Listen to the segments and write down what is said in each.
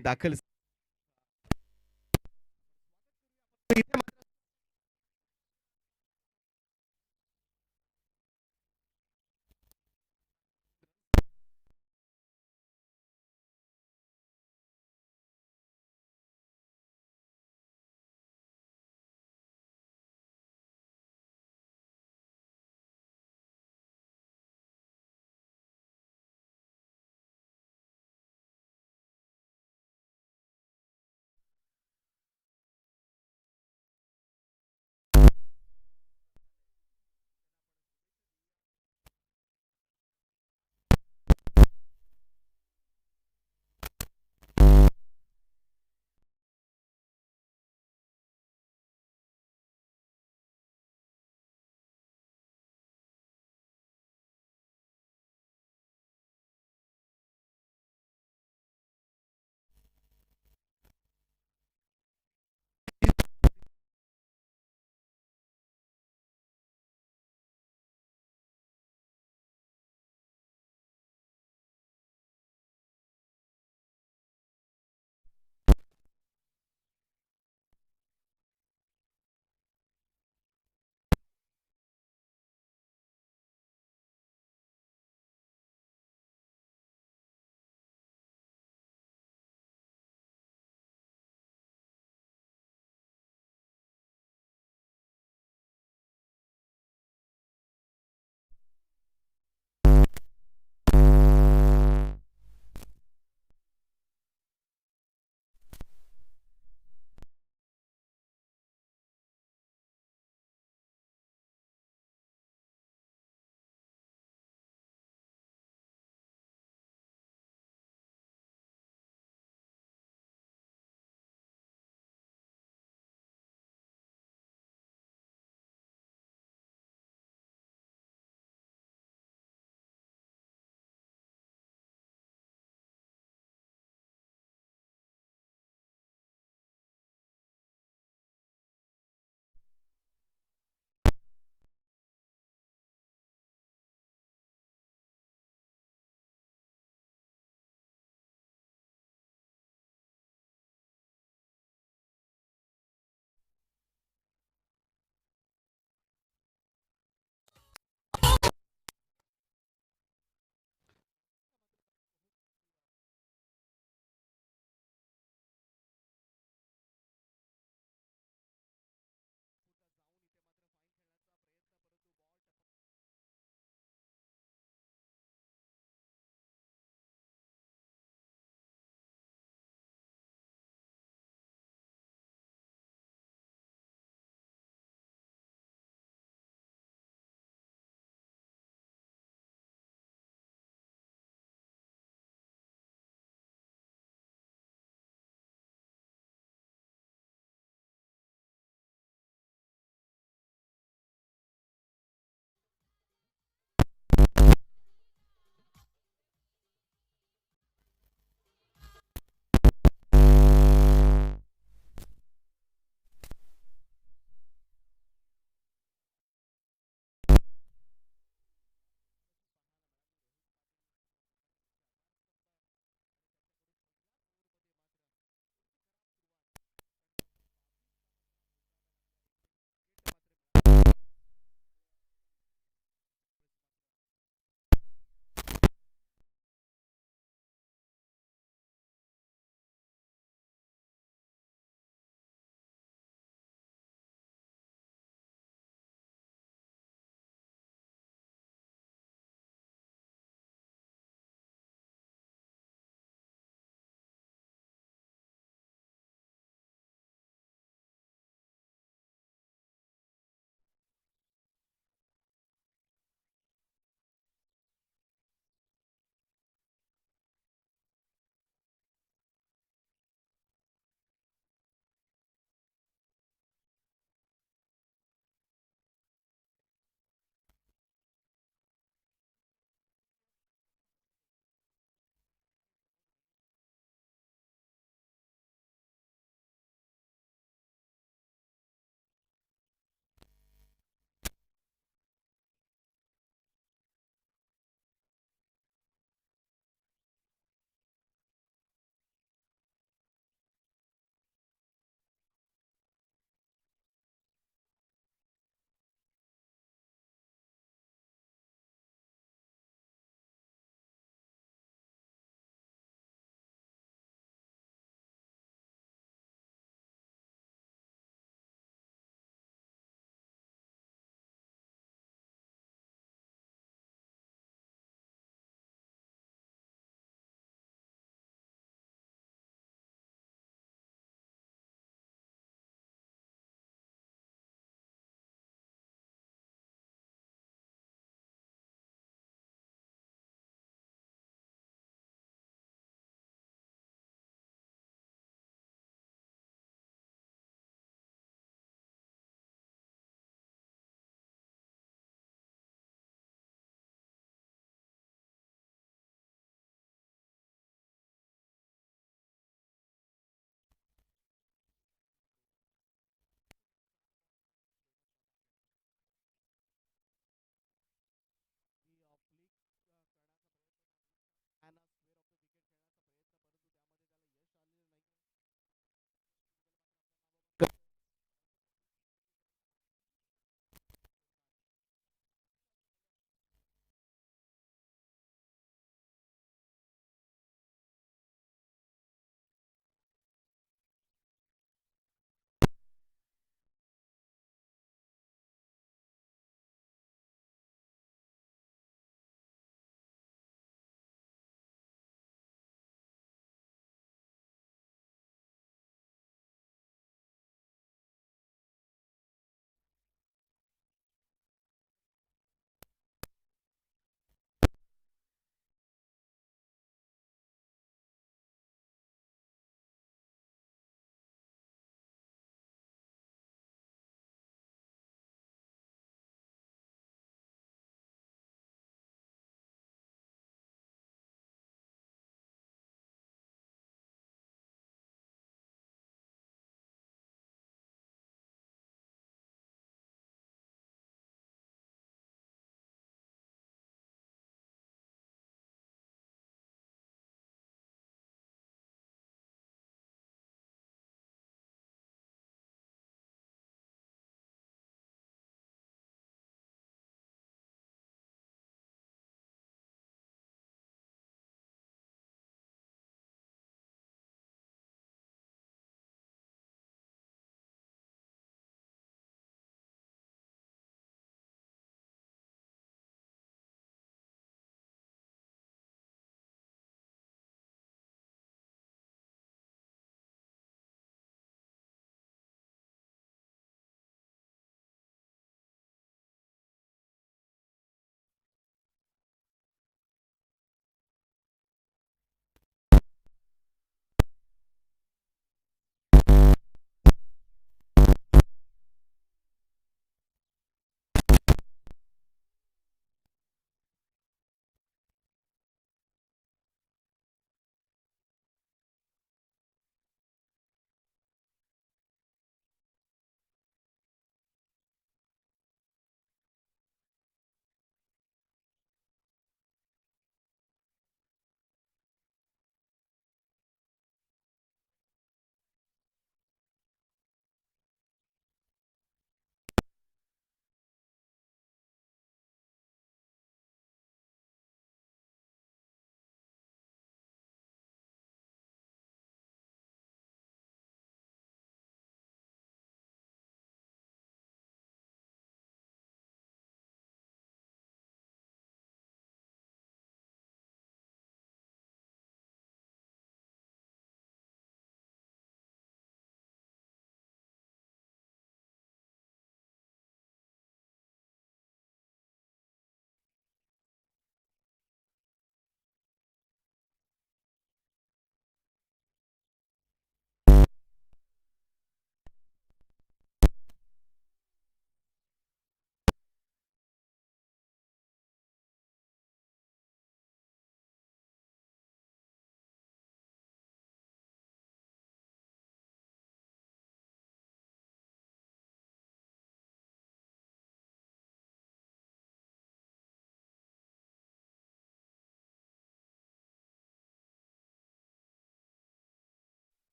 दाखल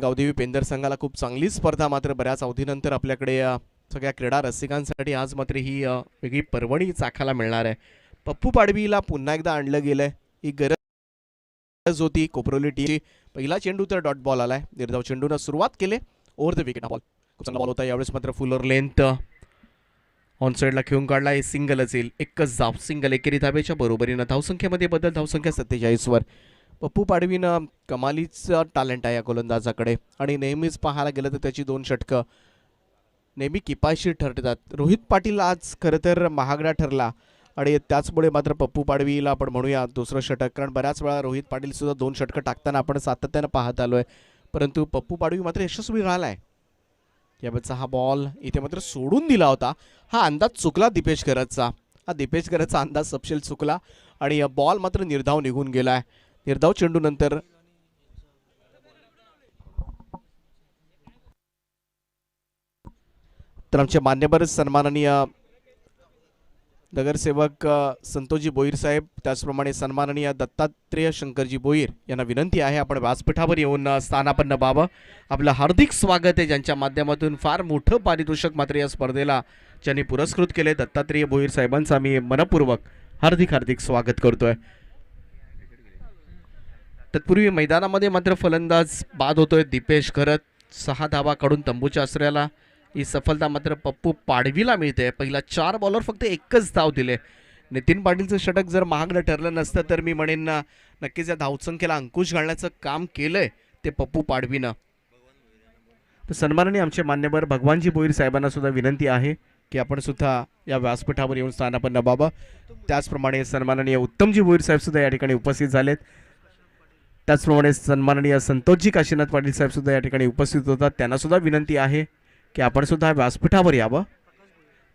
गावदेवी पेंदर संघाला खूप चांगली स्पर्धा मात्र बऱ्याच अवधीनंतर आपल्याकडे सगळ्या क्रीडा रसिकांसाठी आज मात्र ही वेगळी पर्वणी चाखायला मिळणार आहे. पप्पू पाडवीला पुन्हा एकदा आणलं गेलंय. ही गरज होती कोपरोली टीमची. पहिला चेंडू तर डॉट बॉल आलाय. निर्धाव चेंडूनं सुरुवात केली ओव्हर द विकेट. बॉल खूप चांगला बॉल होता. यावेळेस मात्र फुलर लेंथ ऑन साईडला खेळून काढला. हे सिंगलच येईल. एकच धाव. सिंगल एकेरी धावेच्या बरोबरीनं धावसंख्येमध्ये बदल. धावसंख्या 47 वर. पप्पू पाडवीनं कमालीचं टॅलेंट आहे या गोलंदाजाकडे आणि नेहमीच पाहायला गेलं तर त्याची 2 षटकं नेहमी किफायतशीर ठरतात. रोहित पाटील आज खरं तर महागडा ठरला आणि त्याचमुळे मात्र पप्पू पाडवीला आपण म्हणूया दुसरं षटक. कारण बऱ्याच वेळा रोहित पाटील सुद्धा 2 षटकं टाकताना आपण सातत्यानं पाहत आलोय, परंतु पप्पू पाडवी मात्र यशस्वी राहिलाय. यावेळेचा हा बॉल इथे मात्र सोडून दिला होता. हा अंदाज चुकला दीपेश गरजचा. हा दीपेश गरजचा अंदाज सपशेल चुकला आणि बॉल मात्र निर्धाव निघून गेलाय. निर्धाव चेंडू नंतर तर आमचे मान्यवर सन्माननीय नगरसेवक संतोषजी बोईर साहेब, त्याचप्रमाणे सन्माननीय दत्तात्रेय शंकरजी बोईर यांना विनंती आहे आपण व्यासपीठावर येऊन स्थानापन्न व्हावं. आपलं हार्दिक स्वागत आहे. ज्यांच्या माध्यमातून फार मोठं पारितोषिक मात्र या स्पर्धेला ज्यांनी पुरस्कृत केले दत्तात्रेय बोईर साहेबांचं आम्ही मनपूर्वक हार्दिक स्वागत करतोय. तत्पूर्वी मैदानामध्ये मात्र फलंदाज बाद होतोय दीपेश घरत. 6 धावा काढून तंबूच्या आश्रयाला. ही सफलता मात्र पप्पू पाडवीला मिळते. पहिला 4 बॉलवर फक्त एकच धाव दिले. नितीन पाटीलचं षटक जर महागडं ठरलं नसतं तर मी म्हणेन नक्कीच या धावसंख्येला अंकुश घालण्याचं काम केलंय ते पप्पू पाडवीनं. तर सन्माननीय आमचे मान्यवर भगवानजी बोईर साहेबांना सुद्धा विनंती आहे की आपण सुद्धा या व्यासपीठावर येऊन स्थानापन्न व्हावं. त्याचप्रमाणे सन्माननीय उत्तमजी बोईर साहेब सुद्धा या ठिकाणी उपस्थित झालेत. त्याचप्रमाणे सन्माननीय संतोषजी काशीनाथ पाटील साहेब सुद्धा या ठिकाणी उपस्थित होतात. त्यांना सुद्धा विनंती आहे की आपण सुद्धा व्यासपीठावर यावं.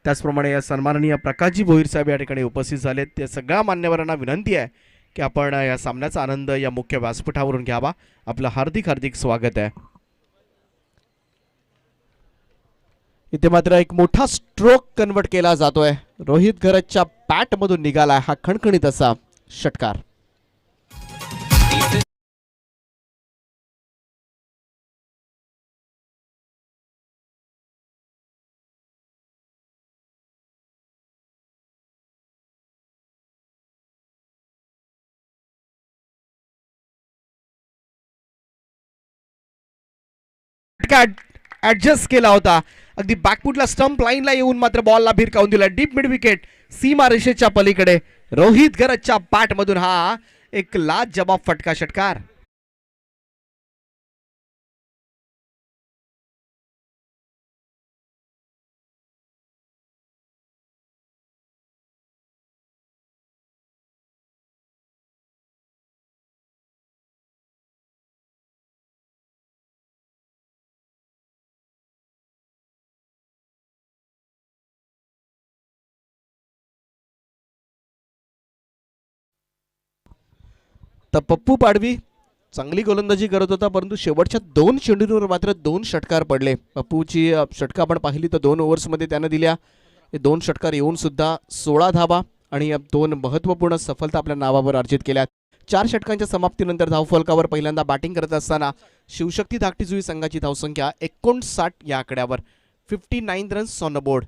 त्याचप्रमाणे या सन्माननीय प्रकाशजी भोईर साहेब या ठिकाणी उपस्थित झालेत. त्या सगळ्या मान्यवरांना विनंती आहे की आपण या सामन्याचा आनंद या मुख्य व्यासपीठावरून घ्यावा. आपलं हार्दिक स्वागत आहे. इथे मात्र एक मोठा स्ट्रोक कन्वर्ट केला जातोय. रोहित घरतच्या बॅटमधून निघालाय हा खणखणीत असा षटकार. ऍडजस्ट केला होता. अगदी बॅकफुटला स्टंप लाईनला येऊन मात्र बॉलला भिरकावून दिला. डीप मिड विकेट सीमा रेषेच्या पलीकडे. रोहित घरतच्या बॅटमधून हा एक लाजवाब फटका षटकार. तर पप्पू पाडवी चांगली गोलंदाजी करत होता, परंतु शेवटच्या 2 चेंडूंवर मात्र 2 षटकार पडले. पप्पूची षटका आपण पाहिली तर 2 ओव्हर्समध्ये त्यानं दिल्या. हे 2 षटकार येऊन सुद्धा 16 धावा आणि 2 महत्त्वपूर्ण सफलता आपल्या नावावर अर्जित केल्यात. 4 षटकांच्या समाप्तीनंतर धावफलकावर पहिल्यांदा बॅटिंग करत असताना शिवशक्ती धाकटी जुई संघाची धावसंख्या 59 या आकड्यावर. 59 रन्स ऑन द बोर्ड.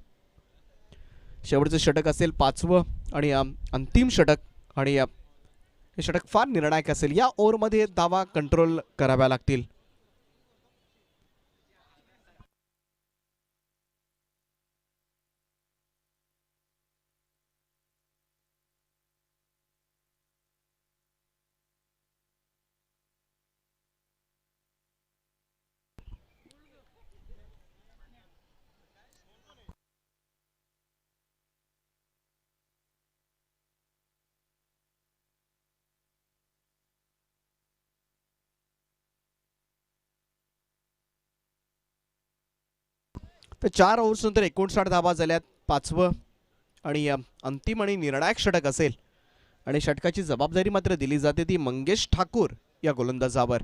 शेवटचं षटक असेल 5वं आणि अंतिम षटक आणि हे षटक फार निर्णायक असेल. या ओव्हरमध्ये धावा कंट्रोल कराव्या लागतील. तर 4 ओव्हर्स नंतर 59 धावा झाल्यात. 5वं आणि अंतिम आणि निर्णायक षटक असेल आणि षटकाची जबाबदारी मात्र दिली जाते ती मंगेश ठाकूर या गोलंदाजावर.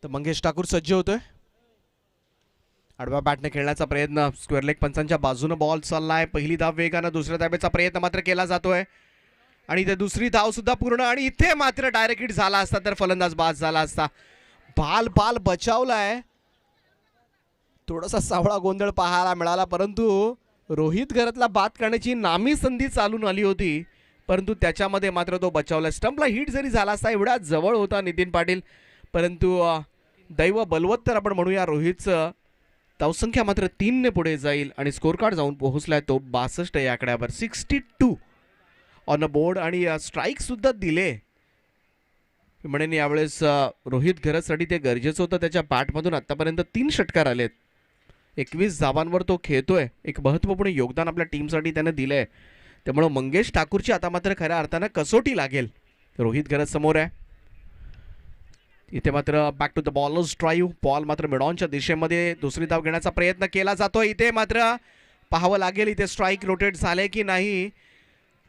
तर मंगेश ठाकूर सज्ज होतोय आडव्या बॅटने खेळण्याचा प्रयत्न, स्क्वेअर लेग पंचांच्या बाजूनं बॉल चाललाय. पहिली धाव वेगानं, दुसऱ्या धावेचा प्रयत्न मात्र केला जातोय आणि इथे दुसरी धाव सुद्धा पूर्ण. आणि इथे मात्र डायरेक्ट हिट झाला असता तर फलंदाज बाद झाला असता. बाल बचावलाय. थोडासा सावळा गोंधळ पाहायला मिळाला, परंतु रोहित घरातला बाद करण्याची नामी संधी चालून आली होती, परंतु त्याच्यामध्ये मात्र तो बचावला. स्टंपला हिट जरी झाला असता, एवढ्या जवळ होता नितीन पाटील, परंतु दैव बलवत्तर आपण म्हणूया रोहितचं. धावसंख्या मात्र 3 ने पुढे जाईल आणि स्कोर कार्ड जाऊन पोहोचलाय तो 62 या आकड्यावर. 62 ऑन अ बोर्ड आणि स्ट्राईक सुद्धा दिले. म्हणेन यावेळेस रोहित घरतसाठी ते गरजेचं होतं. त्याच्या बॅटमधून आतापर्यंत 3 षटकार आलेत. 21 धावांवर तो खेळतोय. एक महत्त्वपूर्ण योगदान आपल्या टीमसाठी त्याने दिलंय. त्यामुळे मंगेश ठाकूरची आता मात्र खऱ्या अर्थानं कसोटी लागेल. रोहित घरत समोर आहे. इथे मात्र back to the bowler's drive. Ball मात्र मिडॉनच्या दिशेमध्ये दुसरी धाव घेण्याचा प्रयत्न केला जातोय. इथे मात्र पाहावं लागेल इथे स्ट्राईक रोटेट झाले की नाही,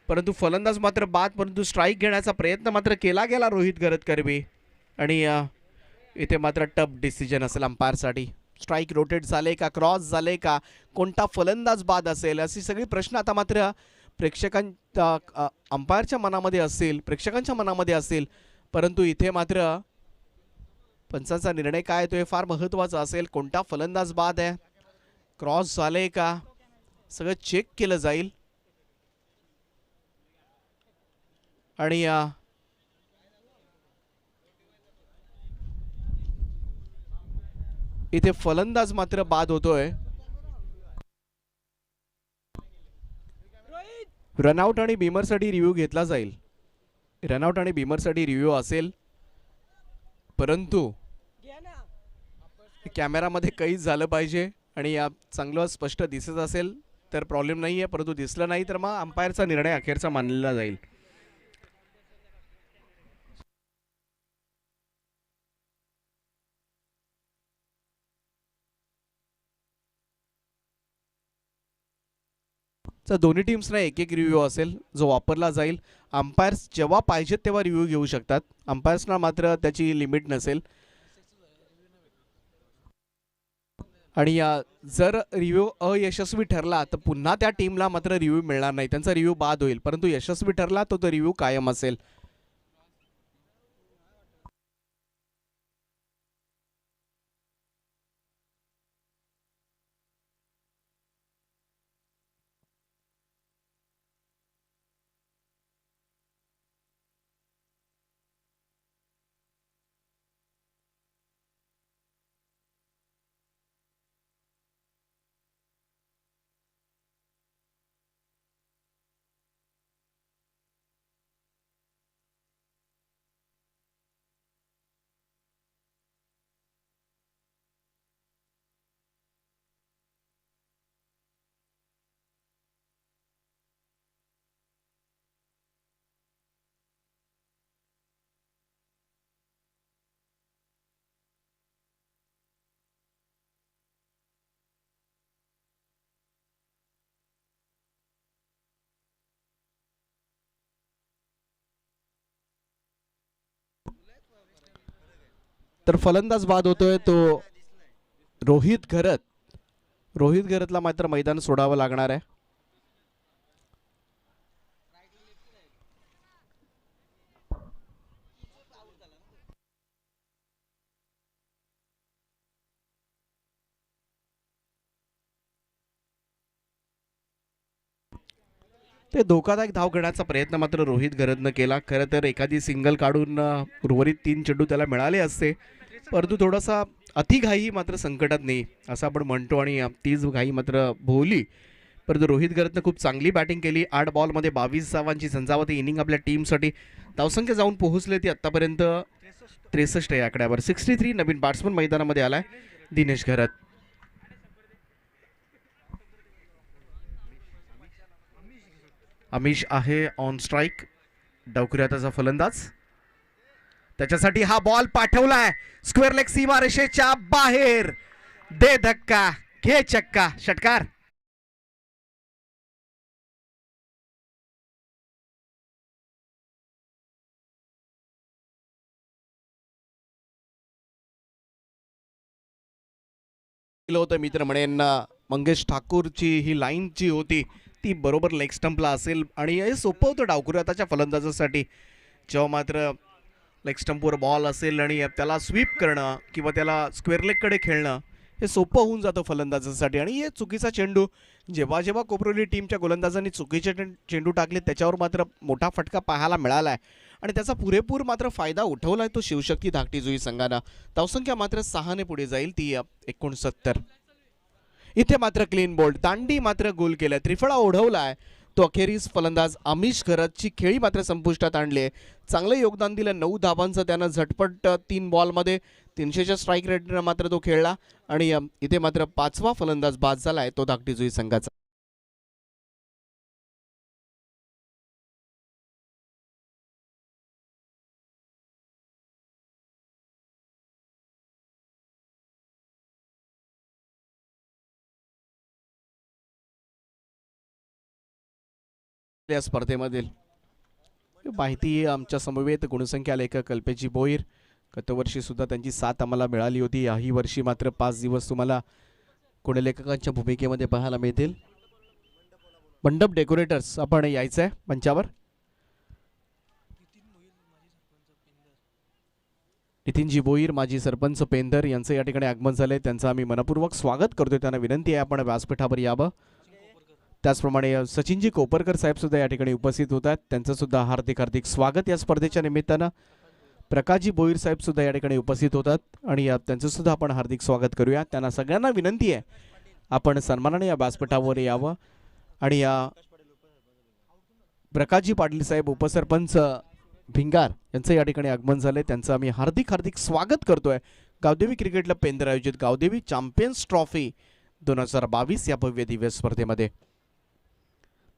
परंतु फलंदाज मात्र बाद, परंतु स्ट्राईक घेण्याचा प्रयत्न मात्र केला गेला रोहित घरतकरवी. आणि इथे मात्र टफ डिसिजन असेल अंपायरसाठी. स्ट्राईक रोटेट झाले का, क्रॉस झाले का, कोणता फलंदाज बाद असेल, अशी सगळी प्रश्न आता मात्र अंपायरच्या मनामध्ये असेल, प्रेक्षकांच्या मनामध्ये असेल. परंतु इथे मात्र पंचांचा निर्णय काय तो हे फार महत्त्वाचा असेल. कोणता फलंदाज बाद आहे, क्रॉस झाले का, सगळं चेक केलं जाईल. आणि इथे फलंदाज मात्र बाद होतोय. रनआउट आणि बीमरसाठी रिव्ह्यू घेतला जाईल. रनआउट आणि बीमरसाठी रिव्ह्यू असेल, परंतु कॅमेरामध्ये काहीच झालं पाहिजे आणि चांगलं स्पष्ट दिसत असेल तर प्रॉब्लेम नाही आहे, परंतु दिसलं नाही तर मग अंपायरचा निर्णय अखेरचा मानला जाईल. तर दोन्ही टीम्सना एक एक रिव्ह्यू असेल जो वापरला जाईल. अंपायर्स जेव्हा पाहिजेत तेव्हा रिव्ह्यू घेऊ शकतात. अंपायर्सना मात्र त्याची लिमिट नसेल. आणि जर रिव्ह्यू अयशस्वी ठरला तर पुन्हा त्या टीमला मात्र रिव्ह्यू मिळणार नाही, त्यांचा रिव्ह्यू बाद होईल. परंतु यशस्वी ठरला तो रिव्ह्यू कायम असेल. तर फलंदाज बाद होतोय तो रोहित घरत. रोहित घरतला मात्र मैदान सोडावं लागणार आहे. ते धोकादायक धाव घेण्याचा प्रयत्न मात्र रोहित घरतनं केला. खरं तर एखादी सिंगल काढून उर्वरित 3 चेंडू त्याला मिळाले असते, परंतु थोडासा अतिघाई मात्र संकटात नाही असं आपण म्हणतो आणि तीच घाई मात्र भोवली. परंतु रोहित घरतनं खूप चांगली बॅटिंग केली. 8 बॉलमध्ये 22 धावांची झंझावती इनिंग आपल्या टीमसाठी. धावसंख्या जाऊन पोहोचले ती आतापर्यंत 63 या आकड्यावर. 63. नवीन बॅट्समन मैदानामध्ये आलाय दिनेश घरत. अमिश आहे ऑन स्ट्राईक. डावखुऱ्याचा फलंदाज. त्याच्यासाठी हा बॉल पाठवलाय स्क्वेअर लेग सीमारेषेच्या बाहेर. दे धक्का घे चक्का, षटकार. केलं होतं मी तर म्हणेन मंगेश ठाकूरची ही लाईन जी होती ती बरोबर लेग स्टंपला असेल आणि हे सोपं होतं डावखुऱ्याताच्या फलंदाजासाठी. जेव्हा मात्र लेग स्टंपवर बॉल असेल आणि त्याला स्वीप करणं किंवा त्याला स्क्वेअर लेगकडे खेळणं हे सोपं होऊन जातं फलंदाजासाठी. आणि हे चुकीचा चेंडू जेव्हा जेव्हा कोपरोली टीमच्या गोलंदाजांनी चुकीचे चेंडू टाकले त्याच्यावर मात्र मोठा फटका पाहायला मिळाला आहे आणि त्याचा पुरेपूर मात्र फायदा उठवला आहे तो शिवशक्ती धाकटी जुई संघानं. धावसंख्या मात्र 6ने पुढे जाईल ती 69. इथे मात्र क्लीन बोल्ड दांडी मात्र गोल केलाय, त्रिफळा ओढवलाय तो अखेरीस फलंदाज आमिष घरतची खेळी मात्र संपुष्टात आणले. चांगलं योगदान दिलं, 9 धावांचं त्यानं झटपट 3 बॉलमध्ये 300च्या स्ट्राईक रेटनं मात्र तो खेळला आणि इथे मात्र 5वा फलंदाज बाद झालाय तो धाकटी जुई संघाचा. या स्पर्धेमधील माहिती आमच्या समवेत गुणसंख्या लेखक कल्पेजी बोईर. गतवर्षी सुद्धा त्यांची साथ आम्हाला मिळाली होती. याही वर्षी मात्र 5 दिवस तुम्हाला गुणलेखकांच्या भूमिकेमध्ये पाहायला मिळतील. मंडप डेकोरेटर्स आपण यायचं आहे मंचावर. नितीनजी बोईर माजी सरपंच पेंदर यांचं या ठिकाणी आगमन झालंय. त्यांचं आम्ही मनपूर्वक स्वागत करतोय. त्यांना विनंती आहे आपण व्यासपीठावर यावं. त्याचप्रमाणे सचिनजी कोपरकर साहेब सुद्धा या ठिकाणी उपस्थित होत आहेत. त्यांचं सुद्धा हार्दिक हार्दिक स्वागत या स्पर्धेच्या निमित्तानं. प्रकाशजी बोईर साहेब सुद्धा या ठिकाणी उपस्थित होतात आणि त्यांचं सुद्धा आपण हार्दिक स्वागत करूया. त्यांना सगळ्यांना विनंती आहे आपण सन्मानाने या व्यासपीठावर यावं. आणि या प्रकाशजी पाटील साहेब उपसरपंच भिंगार यांचं या ठिकाणी आगमन झालंय. त्यांचं आम्ही हार्दिक हार्दिक स्वागत करतोय. गावदेवी क्रिकेट क्लब पेंदर आयोजित गावदेवी चॅम्पियन्स ट्रॉफी 2022 या भव्य दिव्य स्पर्धेमध्ये.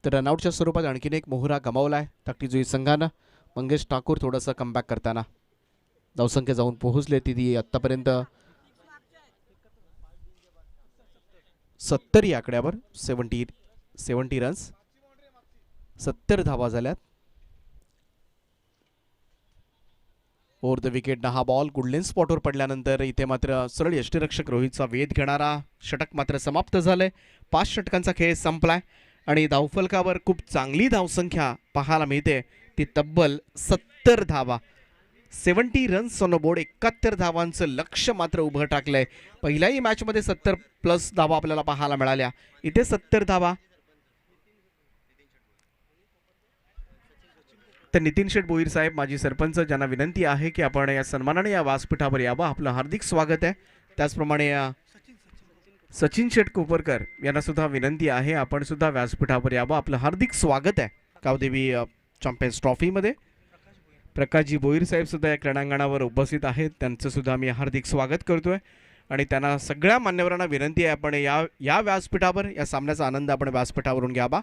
तर रनआउटच्या स्वरूपात आणखीन एक मोहरा गमावलाय धाकटी जुई संघानं. मंगेश ठाकूर थोडंसं कमबॅक करताना धावसंख्या जाऊन पोहोचले ती आत्तापर्यंत 70 या आकड्यावर. 70 रन्स, 70 धावा झाल्यात. ओव्हर द विकेट हा बॉल गुडलेन स्पॉटवर पडल्यानंतर इथे मात्र सरळ यष्टीरक्षक रोहितचा वेध घेणारा षटक मात्र समाप्त झालंय. 5 षटकांचा खेळ संपलाय आणि धावफलकावर खूप चांगली धावसंख्या पाहायला मिळते ती तब्बल 70 धावा. 70 रन्स ऑन बोर्ड. 71 धावांचं लक्ष मात्र उभं टाकलंय. पहिल्याही मॅचमध्ये 70+ धावा आपल्याला पाहायला मिळाल्या. इथे 70 धावा. तर नितीन शेठ बोईर साहेब माजी सरपंच ज्यांना विनंती आहे की आपण या सन्मानाने या व्यासपीठावर यावं. आपलं हार्दिक स्वागत आहे. त्याचप्रमाणे सचिन शेठ कोपरकर यांना सुद्धा विनंती आहे आपण सुद्धा व्यासपीठावर यावं. आपलं हार्दिक स्वागत आहे गावदेवी चॅम्पियन्स ट्रॉफीमध्ये. प्रकाशजी बोईर साहेब सुद्धा या क्रीडांगणावर उपस्थित आहेत. त्यांचं सुद्धा मी हार्दिक स्वागत करतोय आणि त्यांना सगळ्या मान्यवरांना विनंती आहे आपण या व्यासपीठावर या सामन्याचा आनंद आपण व्यासपीठावरून घ्यावा.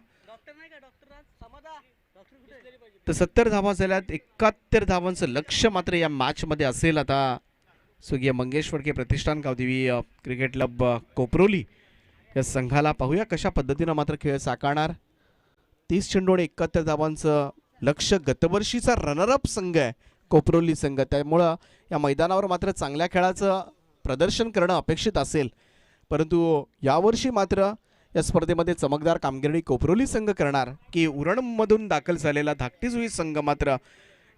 तर 70 धावा झाल्यात. 71 धावांचं लक्ष मात्र या मॅचमध्ये असेल. आता स्वर्गीय मंगेश फडके प्रतिष्ठान गावदेवी क्रिकेट क्लब कोपरोली या संघाला पाहूया कशा पद्धतीनं मात्र खेळ साकारणार. 30 चेंडू आणि 71 धावांचं लक्ष. गतवर्षीचा रनरअप संघ आहे कोपरोली संघ, त्यामुळं या मैदानावर मात्र चांगल्या खेळाचं प्रदर्शन करणं अपेक्षित असेल. परंतु यावर्षी मात्र या स्पर्धेमध्ये चमकदार कामगिरी कोपरोली संघ करणार की उरणमधून दाखल झालेला धाकटी जुई संघ मात्र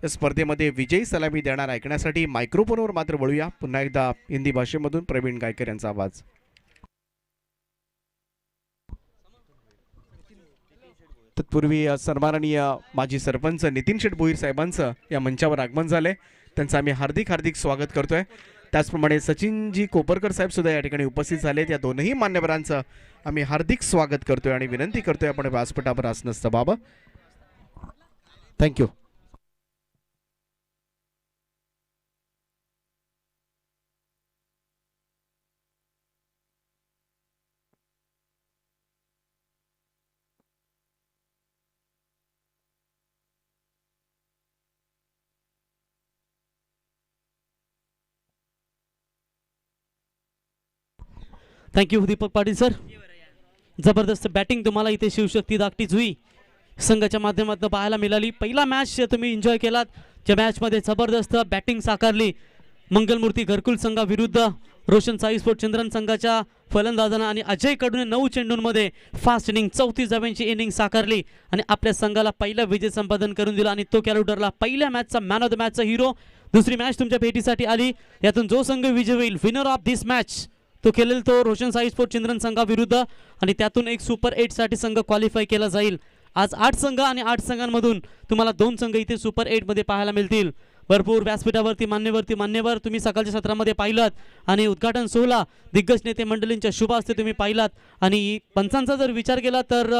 या स्पर्धेमध्ये विजयी सलामी देणार. ऐकण्यासाठी मायक्रोफोनवर मात्र वळूया पुन्हा एकदा हिंदी भाषेमधून प्रवीण गायकर यांचा आवाज. तत्पूर्वी सन्माननीय माजी सरपंच नितीन शेठ बोईर साहेबांचं या मंचावर आगमन झालंय. त्यांचं आम्ही हार्दिक हार्दिक स्वागत करतोय. त्याचप्रमाणे सचिनजी कोपरकर साहेब सुद्धा या ठिकाणी उपस्थित झालेत. या दोनही मान्यवरांचं आम्ही हार्दिक स्वागत करतोय आणि विनंती करतोय आपण व्यासपीठावर असणं बाबा. थँक्यू. थँक्यू दीपक पाटील सर. जबरदस्त बॅटिंग तुम्हाला इथे शिवशक्ती धाकटी जुई संघाच्या माध्यमातून पाहायला मिळाली. पहिला मॅच तुम्ही एन्जॉय केलात, ज्या मॅचमध्ये जबरदस्त बॅटिंग साकारली. मंगलमूर्ती घरकुल संघाविरुद्ध रोशन साई स्पोर्ट चंद्रन संघाच्या फलंदाजांना आणि अजय कडूने 9 चेंडूंमध्ये फास्ट इनिंग 34 धावांची इनिंग साकारली आणि आपल्या संघाला पहिला विजय संपादन करून दिला आणि तो खेळाडू ठरला पहिल्या मॅचचा मॅन ऑफ द मॅचचा हिरो। दुसरी मॅच तुमच्या भेटीसाठी आली, यातून जो संघ विजय होईल विनर ऑफ दिस मॅच तो खेळेल तो रोशन साई स्पोर्ट चंद्रन संघाविरुद्ध आणि त्यातून एक सुपर 8 साठी संघ क्वालिफाय केला जाईल। आज 8 संघ आणि 8 संघांमधून तुम्हाला 2 संघ इथे सुपर 8 मध्ये पाहायला मिळतील। भरपूर व्यासपीठावरती मान्यवर तुम्ही सकाळच्या सत्रामध्ये पाहिलात आणि उद्घाटन सोहळा दिग्गज नेते मंडळींच्या शुभ हस्ते तुम्ही पाहिलात आणि पंचांचा जर विचार केला तर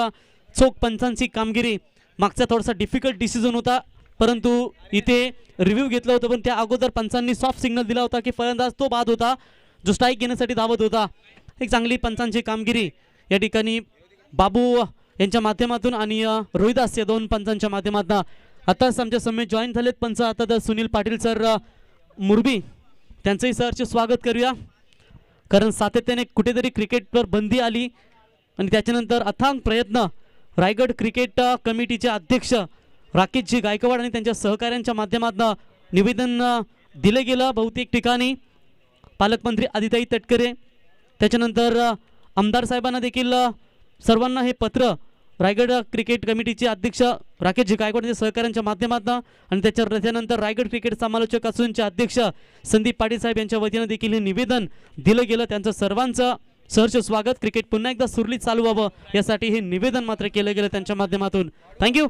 चोख पंचांची कामगिरी मागचा थोडासा डिफिकल्ट डिसिजन होता, परंतु इथे रिव्ह्यू घेतला होता पण त्या अगोदर पंचांनी सॉफ्ट सिग्नल दिला होता की फलंदाज तो बाद होता जो स्ट्राईक घेण्यासाठी धावत होता। एक चांगली पंचांची कामगिरी या ठिकाणी बाबू यांच्या माध्यमातून आणि रोहिदास या 2 पंचांच्या माध्यमातून। आताच आमच्या समेत जॉईन झालेत पंच, आता तर सुनील पाटील सर मुरबी त्यांचंही सरचे स्वागत करूया, कारण सातत्याने कुठेतरी क्रिकेटवर बंदी आली आणि त्याच्यानंतर अथांग प्रयत्न रायगड क्रिकेट कमिटीचे अध्यक्ष राकेशजी गायकवाड आणि त्यांच्या सहकाऱ्यांच्या माध्यमातून निवेदन दिले गेलं बहुतेक ठिकाणी। पालकमंत्री आदिताई तटकरे त्याच्यानंतर आमदार साहेबांना देखील सर्वांना हे पत्र रायगड क्रिकेट कमिटीचे अध्यक्ष राकेशजी गायकवाड यांच्या सहकाऱ्यांच्या माध्यमातून आणि त्याच्यानंतर रायगड क्रिकेट समालोचक असूनचे अध्यक्ष संदीप पाटील साहेब यांच्या वतीने देखील हे निवेदन दिलं गेलं। त्यांचं सर्वांचं सहर्ष स्वागत, क्रिकेट पुन्हा एकदा सुरळीत चालू व्हावं यासाठी हे निवेदन मात्र केलं गेलं त्यांच्या माध्यमातून। Thank you.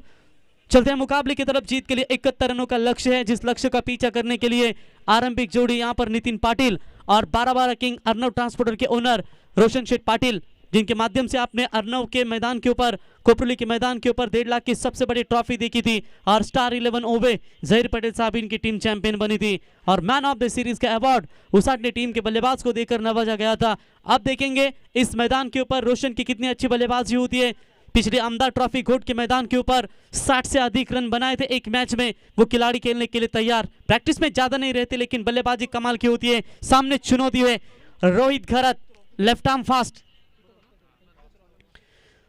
चलते हैं मुकाबले की तरफ, जीत के लिए 71 रनों का लक्ष्य है, जिस लक्ष्य का पीछा करने के लिए आरंभिक जोड़ी यहाँ पर नितिन पाटिल और 12 किंग अर्नव ट्रांसपोर्टर के ओनर रोशन शेठ पाटिल, जिनके माध्यम से आपने अर्नव के मैदान के ऊपर कोपरली के मैदान के ऊपर 1.5 लाख की सबसे बड़ी ट्रॉफी देखी थी और स्टार 11 ओवे जहीर पटेल साहब इनकी टीम चैंपियन बनी थी और मैन ऑफ द सीरीज का अवार्ड उसाटने टीम के बल्लेबाज को देकर नवाजा गया था। अब देखेंगे इस मैदान के ऊपर रोशन की कितनी अच्छी बल्लेबाजी होती है। पिछली आमदार ट्रॉफी घोट के मैदान के ऊपर 60 से अधिक रन बनाए थे एक मैच में, वो खिलाड़ी खेलने के लिए तैयार, प्रैक्टिस में ज्यादा नहीं रहते लेकिन बल्लेबाजी कमाल की होती है। सामने चुनौती है रोहित घरत, लेफ्ट आर्म फास्ट,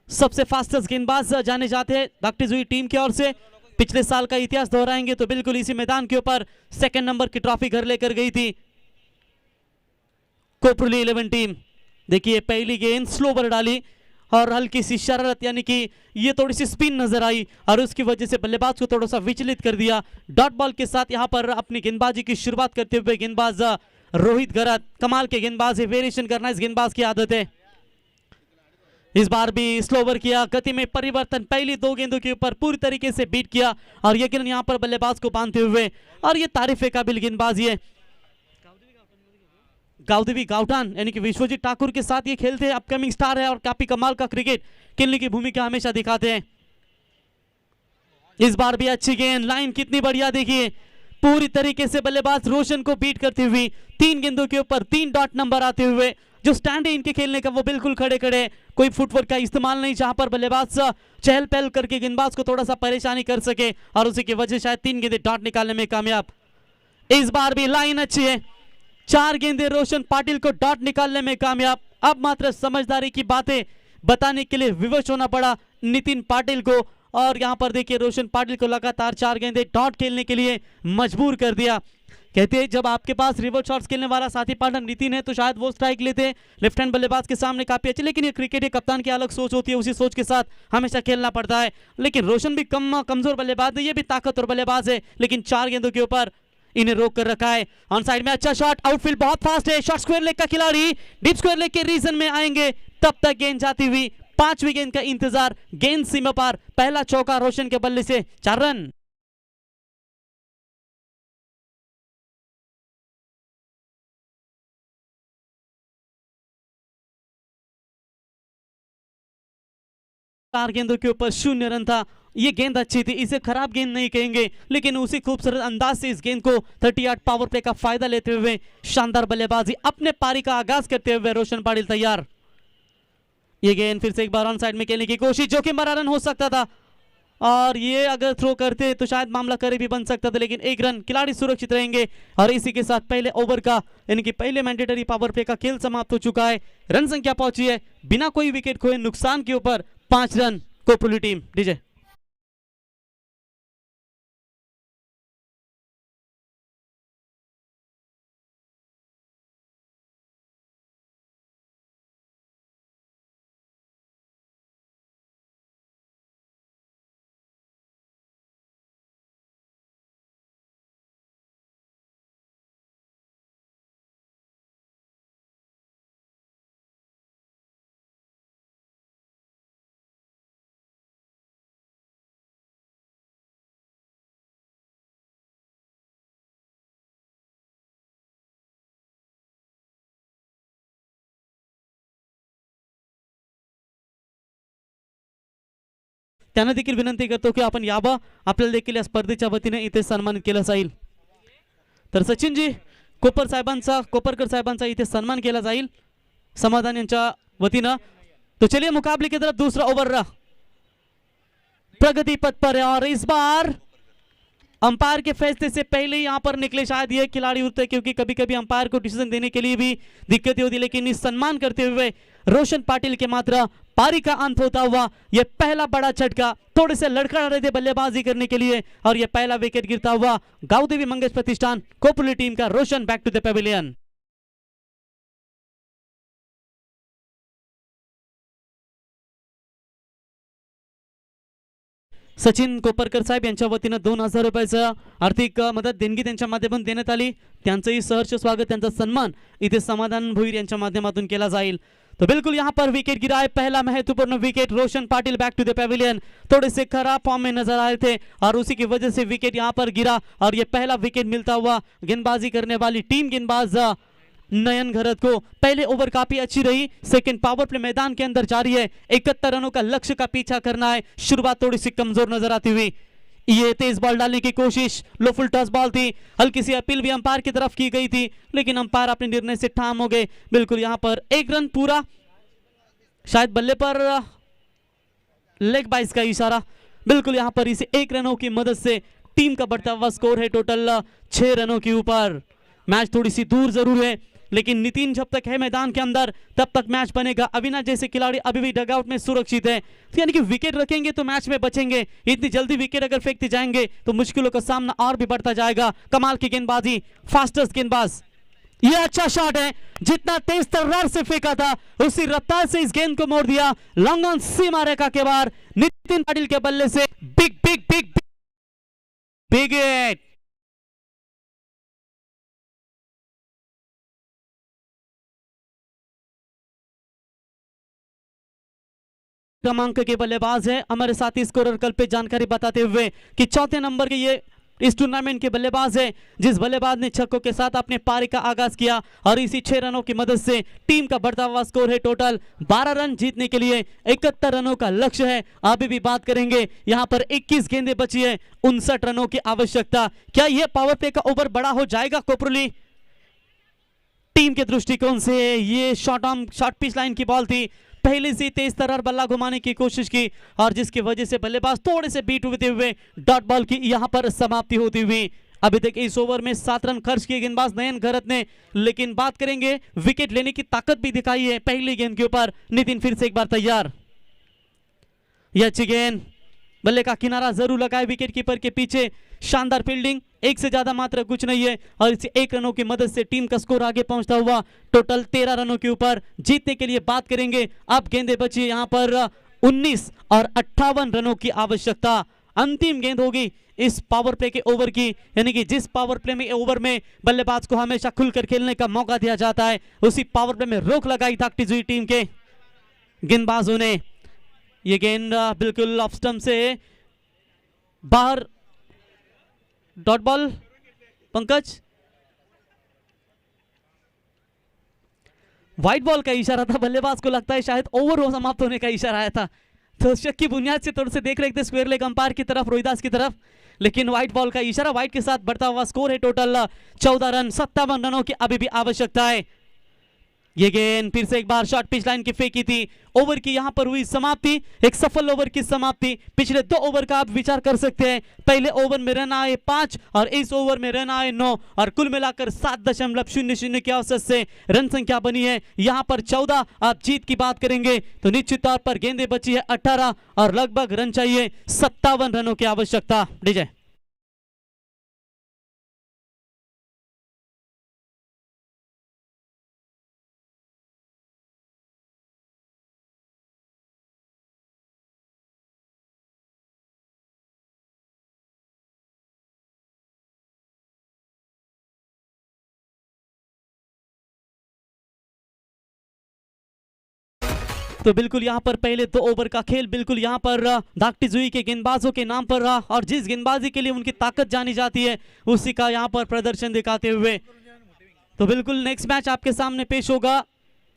सबसे फास्टेस्ट गेंदबाज जाने जाते हैं दागटी जुई टीम की ओर से। पिछले साल का इतिहास दोहराएंगे तो बिल्कुल इसी मैदान के ऊपर 2nd नंबर की ट्रॉफी घर लेकर गई थी कोपरली 11 टीम। देखिए पहली गेंद स्लो पर डाली और हल्की सी शरारत यानी कि ये थोड़ी सी स्पिन नजर आई और उसकी वजह से बल्लेबाज को थोड़ा सा विचलित कर दिया। डॉट बॉल के साथ यहां पर अपनी गेंदबाजी की शुरुआत करते हुए गेंदबाज रोहित घरत, कमाल के गेंदबाज है, वेरिएशन करना इस गेंदबाज की आदत है। इस बार भी स्लोवर किया, गति में परिवर्तन, पहली 2 गेंदों के ऊपर पूरी तरीके से बीट किया और यकीनन यहां पर बल्लेबाज को बांधते हुए, और ये तारीफ काबिल गेंदबाजी है। गावदेवी गावठान यानी कि विश्वजीत ठाकुर के साथ ये खेलते हैं, अपकमिंग स्टार है और काफी कमाल का क्रिकेट खेलने की भूमिका हमेशा दिखाते हैं। इस बार भी अच्छी गेंद, लाइन कितनी बढ़िया देखिए, पूरी तरीके से बल्लेबाज रोशन को बीट करते हुए 3 गेंदों के ऊपर 3 डॉट नंबर आते हुए, जो स्टैंड है इनके खेलने का वो बिल्कुल खड़े खड़े, कोई फुटवर्क का इस्तेमाल नहीं जहां पर बल्लेबाज चहल पहल करके गेंदबाज को थोड़ा सा परेशानी कर सके और उसी की वजह शायद 3 गेंदें डॉट निकालने में कामयाब। इस बार भी लाइन अच्छी है, 4 गेंदें रोशन पाटिल को डॉट निकालने में कामयाब। अब मात्र समझदारी की बातें बताने के लिए विवश होना पड़ा नितिन पाटिल को और यहां पर देखिए रोशन पाटिल को लगातार 4 गेंदें डॉट खेलने के लिए मजबूर कर दिया। कहते हैं जब आपके पास रिवर्स शॉट्स खेलने वाला साथी पार्टनर नितिन है तो शायद वो स्ट्राइक लेते हैं, लेफ्ट हैंड बल्लेबाज के सामने काफी अच्छी, लेकिन ये क्रिकेट है, कप्तान की अलग सोच होती है, उसी सोच के साथ हमेशा खेलना पड़ता है। लेकिन रोशन भी कमजोर बल्लेबाज है, ये भी ताकतवर बल्लेबाज है, लेकिन 4 गेंदों के ऊपर इन्हें रोक कर रखा है। ऑन साइड में अच्छा शॉट, आउटफील्ड बहुत फास्ट है, शॉर्ट स्क्वायर लेग का खिलाड़ी डीप स्क्वायर लेग के रीजन में आएंगे, तब तक गेंद जाती हुई 5वीं गेंद का इंतजार, गेंद सीमा पार, पहला चौका रोशन के बल्ले से 4 रन। चार गेंदों के ऊपर 0 रन था। ये गेंद अच्छी थी, इसे खराब गेंद नहीं कहेंगे, लेकिन उसी खूबसूरत अंदाज से इस गेंद को 38 पावर प्ले का फायदा लेते हुए शानदार बल्लेबाजी, अपने पारी का आगाज करते हुए रोशन पाटिल तैयार। ये गेंद फिर से एक बार ऑन साइड में खेलने की कोशिश, जो कि 12 रन हो सकता था और ये अगर थ्रो करते तो शायद मामला करे भी बन सकता था, लेकिन 1 रन, खिलाड़ी सुरक्षित रहेंगे और इसी के साथ पहले ओवर का यानी कि पहले मैंडेटरी पावर प्ले का खेल समाप्त हो चुका है। रन संख्या पहुंची है बिना कोई विकेट खोए नुकसान के ऊपर 5 रन कोपरली टीम। डीजे त्यांना देखील विनंती करतो की आपण यावं, आपल्याला देखील या स्पर्धेच्या वतीने इथे सन्मानित केलं जाईल. तर सचिनजी कोपरकर साहेबांचा इथे सन्मान केला जाईल समाधान यांच्या वतीनं. तो चलिए मुकाबले की तरफ दूसरा ओवर प्रगति पथ पर है और इस बार अंपायर के फैसले से पहले यहाँ पर निकले शायद ये खिलाड़ी उठते हैं, क्योंकि कभी कभी अंपायर को डिसीजन देने के लिए भी दिक्कतें होती, लेकिन इस सम्मान करते हुए रोशन पाटिल के मात्र पारी का अंत होता हुआ ये पहला बड़ा झटका. थोड़े से लड़खड़ा रहे थे बल्लेबाजी करने के लिए और ये पहला विकेट गिरता हुआ गांवदेवी मंगेश प्रतिष्ठान कोपुली टीम का. Roshan back to the pavilion. Sachin Koparkar साहेब यांच्या वतीनं 2000 रुपयाचं आर्थिक मदत देणगी त्यांच्या माध्यमातून देण्यात आली. त्यांचंही सहर्ष स्वागत, त्यांचा सन्मान इथे समाधान भोईर यांच्या माध्यमातून केला जाईल. तो बिल्कुल यहाँ पर विकेट गिरा है, पहला महत्वपूर्ण wicket. Roshan Patil back to the pavilion. थोड़े से खराब फॉर्म में नजर आए थे और उसी की वजह से विकेट यहाँ पर गिरा और ये पहला विकेट मिलता हुआ गेंदबाजी करने वाली टीम गेंदबाज नयन घरत को. पहले ओवर काफी अच्छी रही, सेकंड पावर प्ले मैदान के अंदर जारी है. 71 रनों का लक्ष्य का पीछा करना है. शुरुआत थोड़ी सी कमजोर नजर आती हुई, ये तेज बॉल डालने की कोशिश, लो फुल टॉस बॉल थी, हल्की सी अपील भी अंपायर की तरफ की गई थी, लेकिन अंपायर अपने निर्णय से ठाम हो गए. बिल्कुल यहाँ पर 1 रन पूरा, शायद बल्ले पर लेग बाइस का इशारा. बिल्कुल यहाँ पर इसे 1 रनों की मदद से टीम का बढ़ता हुआ स्कोर है टोटल 6 रनों के ऊपर. मैच थोड़ी सी दूर जरूर है, लेकिन नितिन जब तक है मैदान के अंदर तब तक मैच बनेगा. अविनाश जैसे खिलाड़ी अभी भी डगआउट में सुरक्षित है, यानी कि विकेट रखेंगे तो मैच में बचेंगे. इतनी जल्दी विकेट अगर फेंकते जाएंगे तो मुश्किलों का सामना और भी बढ़ता जाएगा. कमाल की गेंदबाजी, फास्टेस्ट गेंदबाज. ये अच्छा शॉट है, जितना तेज तर्रार से फेंका था उसी रफ्तार से इस गेंद को मोड़ दिया. लॉन्ग ऑन सीमा रेखा के बाहर नितिन पाटिल के बल्ले से big big big big hit. क्रमांक के बल्लेबाज है हमारे साथी स्कोरर कल पे जानकारी बताते हुए कि चौथे नंबर के ये इस टूर्नामेंट के बल्लेबाज है, जिस बल्लेबाज ने छक्कों के साथ अपने पारी का आगाज किया और इसी 6 रनों की मदद से टीम का बढ़ता हुआ स्कोर है टोटल 12 रन. जीतने के लिए 71 रनों का लक्ष्य है. अभी भी बात करेंगे, यहाँ पर 21 गेंदें बची है, 59 रनों की आवश्यकता. क्या यह पावर प्ले का ओवर बड़ा हो जाएगा कोपरोली टीम के दृष्टिकोण से? ये शॉर्ट पिच लाइन की बॉल थी, पहले से तेज तर्रार बल्ला घुमाने की कोशिश की और जिसकी वजह से बल्लेबाज थोड़े से बीट होते हुए डॉट बॉल की यहां पर समाप्ति होती हुई. अभी तक इस ओवर में 7 रन खर्च किए गेंदबाज नयन घरत ने, लेकिन बात करेंगे विकेट लेने की ताकत भी दिखाई है पहली गेंद के ऊपर. नितिन फिर से एक बार तैयार. यह अच्छी गेंद, बल्ले का किनारा जरूर लगाए विकेट कीपर के पीछे. शानदार फील्डिंग, एक से ज्यादा मात्र कुछ नहीं है और इस 1 रनों की मदद से टीम का स्कोर आगे पहुंचता हुआ टोटल 13 रनों के ऊपर. जीतने के लिए बात करेंगे, अब गेंदें बची यहां पर 19 और 58 रनों की आवश्यकता. अंतिम गेंद होगी इस पावर प्ले के ओवर की, यानी कि जिस पावर प्ले में ओवर में बल्लेबाज को हमेशा खुलकर खेलने का मौका दिया जाता है, उसी पावर प्ले में रोक लगाई ताकती हुई टीम के गेंदबाजों ने. ये गेंद बिल्कुल ऑफ स्टंप से बाहर, dot ball. Pankaj, white ball का इशारा था, बल्लेबाज को लगता है शायद ओवर समाप्त होने का इशारा आया था, तो शक की बुनियाद से थोड़े से देख रहे थे स्क्वायर लेग अंपायर की तरफ, रोहिदास की तरफ, लेकिन व्हाइट बॉल का इशारा. व्हाइट के साथ बढ़ता हुआ स्कोर है टोटल 14 रन, 57 रनों की अभी भी आवश्यकता है. ये गेंद फिर से एक बार शॉर्ट पिच लाइन की फेंकी थी. ओवर की यहां पर हुई समाप्ति, एक सफल ओवर की समाप्ति. पिछले 2 ओवर का आप विचार कर सकते हैं. पहले ओवर में रन आए 5 और इस ओवर में रन आए 9 और कुल मिलाकर 7.00 के औसत से रन संख्या बनी है यहां पर 14. आप जीत की बात करेंगे तो निश्चित तौर पर गेंदें बची है 18 और लगभग रन चाहिए 57 रनों की आवश्यकता. डीजे तो बिल्कुल यहां पर पहले 2 ओवर का खेल बिल्कुल यहां पर धाकटी जुई के गेंदबाजों के नाम पर रहा और जिस गेंदबाजी के लिए उनकी ताकत जानी जाती है उसी का यहां पर प्रदर्शन दिखाते हुए. तो बिल्कुल नेक्स्ट मैच आपके सामने पेश होगा